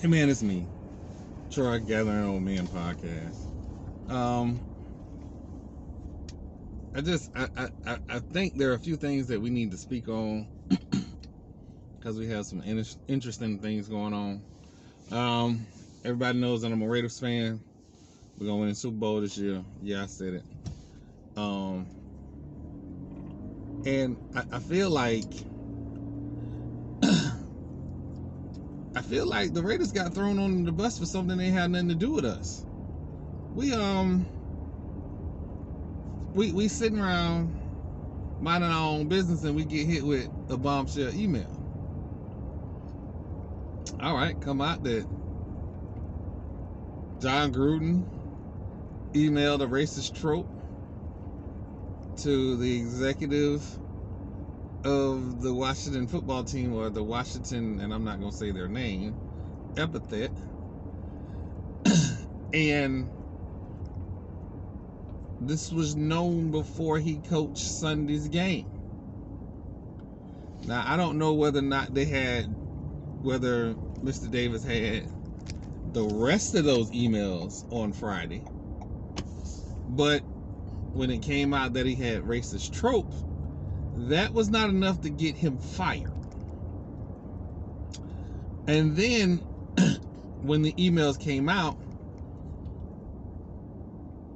Hey man, it's me, Troy, Gathering Old Men podcast. Um, I think there are a few things that we need to speak on because we have some interesting things going on. Um, Everybody knows that I'm a Raiders fan. We're gonna win the Super Bowl this year. Yeah, I said it. Um, and I feel like the Raiders got thrown on the bus for something they had nothing to do with us. We sitting around minding our own business and we get hit with a bombshell email. All right, come out that Jon Gruden emailed a racist trope to the executive of the Washington football team, or the Washington, and I'm not going to say their name, epithet. And this was known before he coached Sunday's game. Now, I don't know whether Mr. Davis had the rest of those emails on Friday, but when it came out that he had racist tropes, that was not enough to get him fired. And then when the emails came out,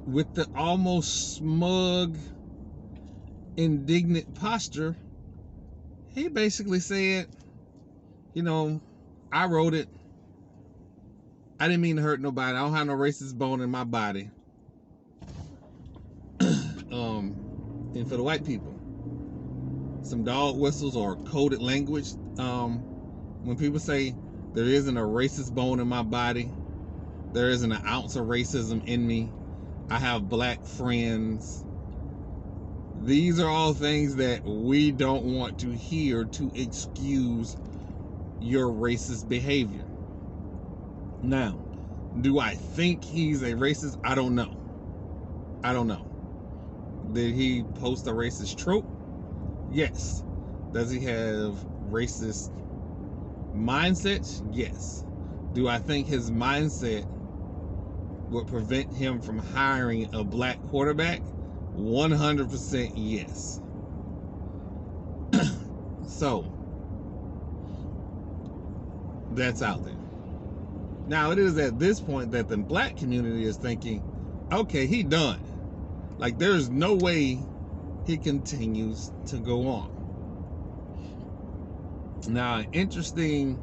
with the almost smug, indignant posture, he basically said, I wrote it. I didn't mean to hurt nobody. I don't have no racist bone in my body. And for the white people, some dog whistles or coded language. When people say there isn't a racist bone in my body, there isn't an ounce of racism in me, I have black friends, these are all things that we don't want to hear to excuse your racist behavior. Now, do I think he's a racist? I don't know. Did he post a racist trope? Yes. Does he have racist mindsets? Yes. Do I think his mindset would prevent him from hiring a black quarterback? 100% yes. So, that's out there. Now, it is at this point that the black community is thinking, okay, he done. Like, there's no way he continues to go on. Now, an interesting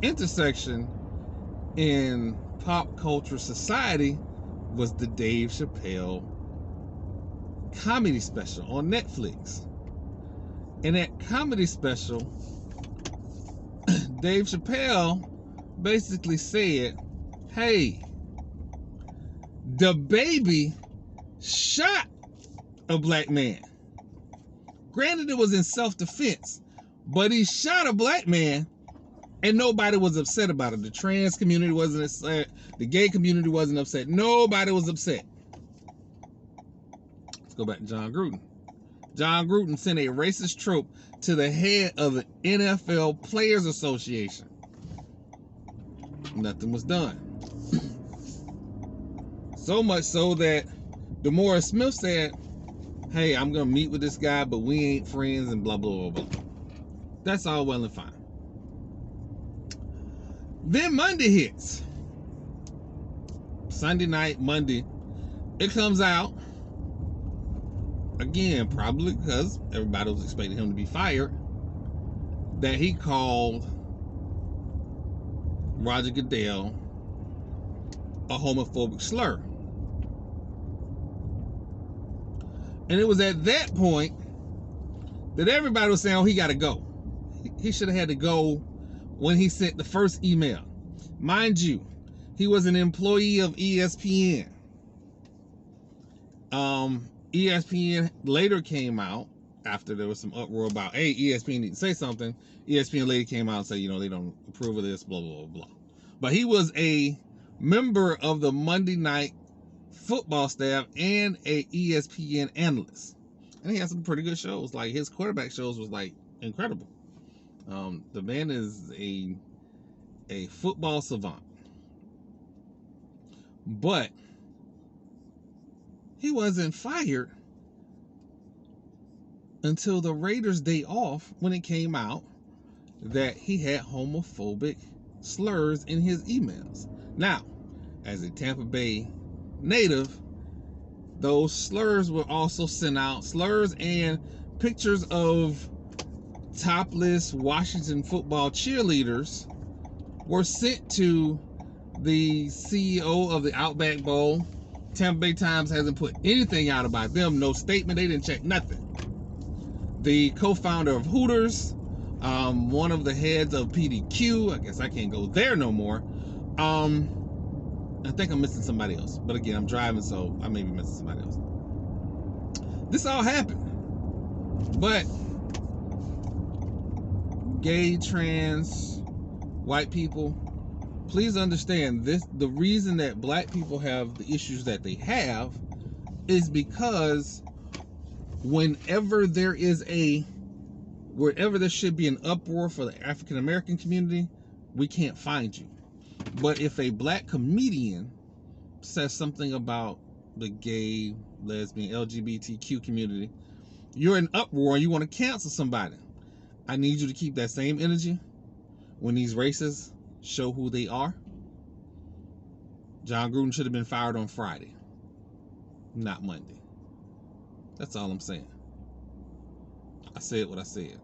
intersection in pop culture society was the Dave Chappelle comedy special on Netflix. In that comedy special, Dave Chappelle basically said, hey, the baby shot a black man. Granted, it was in self-defense, but he shot a black man and nobody was upset about it. The trans community wasn't upset. The gay community wasn't upset. Nobody was upset. Let's go back to Jon Gruden. Jon Gruden sent a racist trope to the head of the NFL Players Association. Nothing was done. So much so that DeMaurice Smith said, hey, I'm going to meet with this guy, but we ain't friends and blah, blah, blah, blah. That's all well and fine. Then Monday hits. Sunday night, Monday, it comes out. Again, probably because everybody was expecting him to be fired, that he called Roger Goodell a homophobic slur. And it was at that point that everybody was saying, oh, he got to go. He should have had to go when he sent the first email. Mind you, he was an employee of ESPN. ESPN later came out, after there was some uproar about, hey, ESPN need to say something. ESPN later came out and said, they don't approve of this, blah, blah, blah, blah. But he was a member of the Monday Night Football staff and a ESPN analyst. And he had some pretty good shows. Like, his quarterback shows was, like, incredible. The man is a a football savant. But he wasn't fired until the Raiders' day off, when it came out that he had homophobic slurs in his emails. Now, as a Tampa Bay native, those slurs were also sent out. Slurs and pictures of topless Washington football cheerleaders were sent to the CEO of the Outback Bowl. Tampa Bay Times hasn't put anything out about them. No statement. They didn't check nothing. The co-founder of Hooters, one of the heads of PDQ, I guess I can't go there no more. I think I'm missing somebody else. But again, I'm driving, so I may be missing somebody else. This all happened. But gay, trans, white people, please understand this. The reason that black people have the issues that they have is because wherever there should be an uproar for the African American community, we can't find you. But if a black comedian says something about the gay, lesbian, LGBTQ community, you're in uproar and you want to cancel somebody. I need you to keep that same energy when these racists show who they are. Jon Gruden should have been fired on Friday, not Monday. That's all I'm saying. I said what I said.